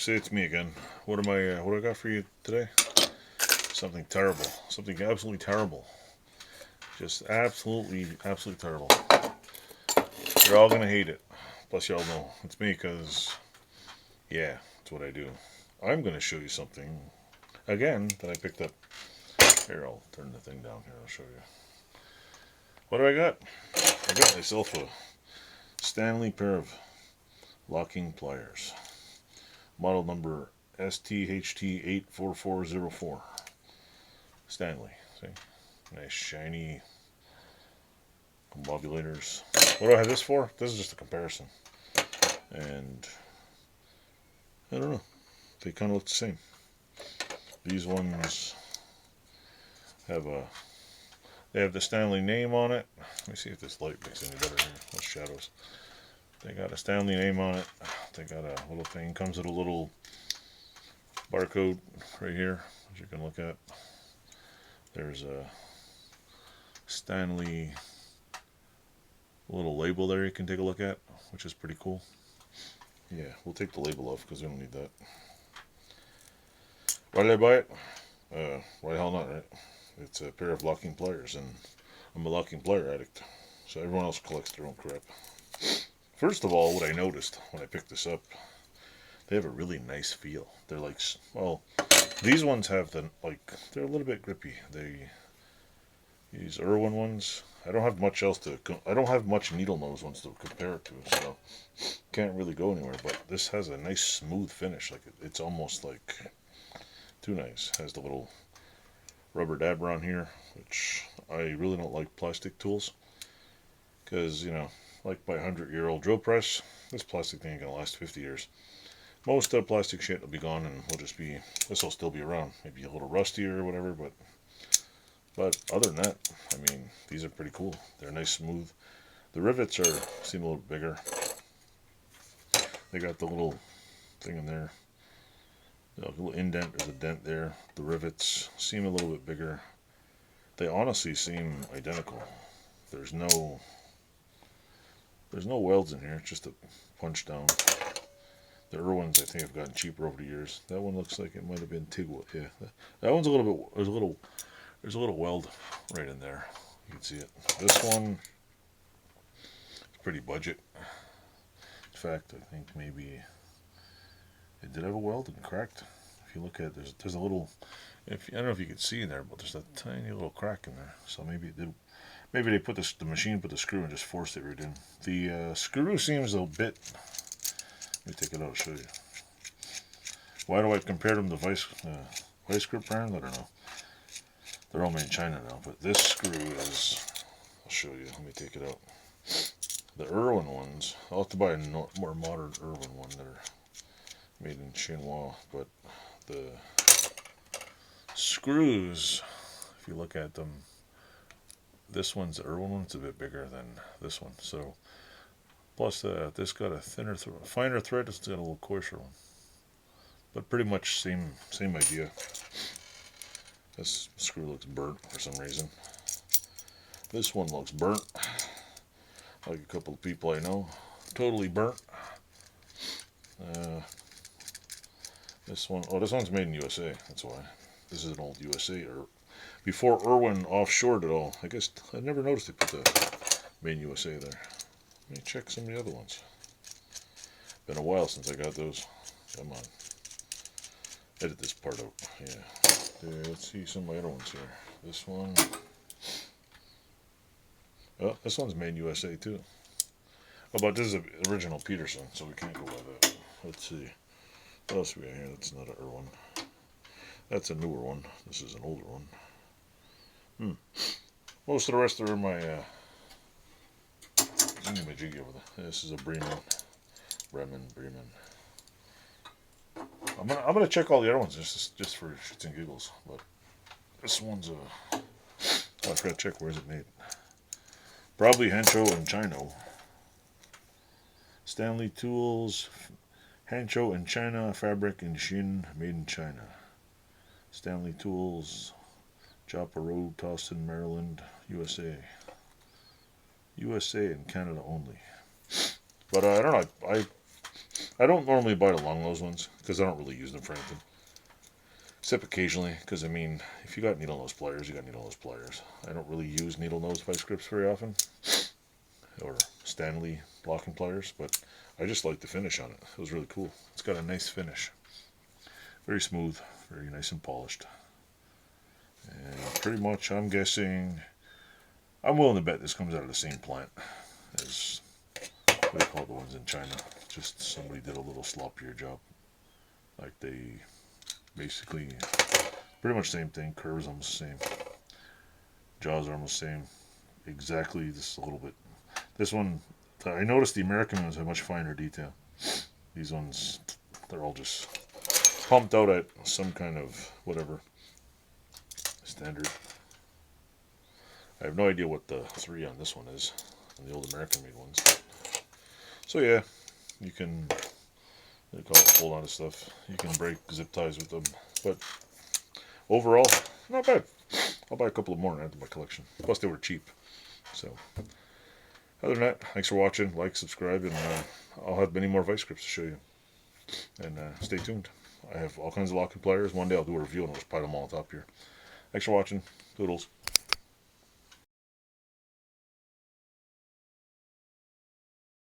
say it's me again. What I got for you today? Something terrible. Something absolutely terrible. Just absolutely terrible. You're all gonna hate it. Plus, y'all know it's me because, yeah, it's what I do. I'm gonna show you something again that I picked up. Here, I'll turn the thing down here. I'll show you. What do I got? I got myself a Stanley pair of locking pliers. Model number STHT84404. Stanley. See? Nice shiny combobulators. What do I have this for? This is just a comparison. And I don't know. They kind of look the same. These ones have they have the Stanley name on it. Let me see if this light makes any better here. Those shadows. They got a Stanley name on it. They got a little thing. Comes with a little barcode right here, as you can look at. There's a Stanley little label there you can take a look at, which is pretty cool. Yeah, we'll take the label off because we don't need that. Why did I buy it? Why the hell not, right? It's a pair of locking pliers, and I'm a locking plier addict. So everyone else collects their own crap. First of all, what I noticed when I picked this up, they have a really nice feel. They're like, well, these ones have they're a little bit grippy. These Irwin ones, I don't have much needle nose ones to compare it to, so can't really go anywhere. But this has a nice smooth finish. Like it's almost like too nice. Has the little rubber dabber on here, which I really don't like plastic tools, because like my 100-year-old drill press, this plastic thing ain't gonna last 50 years. Most of the plastic shit will be gone, and this will still be around. Maybe a little rustier or whatever, but other than that, I mean, these are pretty cool. They're nice, smooth. The rivets seem a little bigger. They got the little thing in there. A little indent, there's a dent there. The rivets seem a little bit bigger. They honestly seem identical. There's no welds in here, it's just a punch down. The Irwins I think have gotten cheaper over the years. That one looks like it might have been TIG. Yeah, that one's a little bit. There's a little weld right in there. You can see it. This one is pretty budget. In fact, I think maybe it did have a weld and cracked. If you look at it, there's a little. I don't know if you can see in there, but there's a tiny little crack in there. So maybe they put the machine put the screw and just forced it right in. The screw seems a bit. Let me take it out and show you. Why do I compare them to vice grip brand? I don't know. They're all made in China now, but this screw is. I'll show you. Let me take it out. The Irwin ones. I'll have to buy a more modern Irwin one. They're made in Chinois, but the screws, if you look at them, this one's the Irwin one's a bit bigger than this one. So plus this got a finer thread. It's got a little coarser one, but pretty much same idea. This screw looks burnt for some reason. This one looks burnt, like a couple of people I know. Totally burnt. This one's made in USA. That's why. This is an old USA. Before Irwin offshored it all. I guess I never noticed they put the made in USA there. Let me check some of the other ones. Been a while since I got those. Come on. Edit this part out. Yeah. Let's see some of my other ones here. This one. Oh, this one's made in USA too. Oh, but this is an original Peterson, so we can't go by that. Let's see. What else we got here? That's not an Irwin. That's a newer one. This is an older one. Most of the rest are my jiggy over there. This is a Bremen. I'm gonna check all the other ones just for shits and giggles. But this one's I forgot to check where is it made. Probably Hancho and China. Stanley Tools, Hancho and China, fabric and Shin, made in China. Stanley Tools, Joppa Road, Towson, Maryland, USA. USA and Canada only. But I don't know. I don't normally buy the long nose ones because I don't really use them for anything. Except occasionally, because I mean, if you got needle nose pliers, you got needle nose pliers. I don't really use needle nose vice grips very often, or Stanley locking pliers, but I just like the finish on it. It was really cool. It's got a nice finish. Very smooth, very nice and polished. And pretty much, I'm guessing, I'm willing to bet this comes out of the same plant as, what do they call the ones in China? Just somebody did a little sloppier job. Like they basically, pretty much same thing, curves almost the same. Jaws are almost the same. Exactly, just a little bit. This one, I noticed the American ones have much finer detail. These ones, they're all just pumped out at some kind of whatever standard. I have no idea what the 3 on this one is, on the old American made ones. So yeah, you can, they call it hold on to stuff. You can break zip ties with them, but overall, not bad. I'll buy a couple of more and add to my collection. Plus they were cheap. So other than that, thanks for watching. Like, subscribe, and I'll have many more vice grips to show you. And stay tuned. I have all kinds of locking pliers. One day I'll do a review and I'll just pile them all on top here. Thanks for watching. Toodles.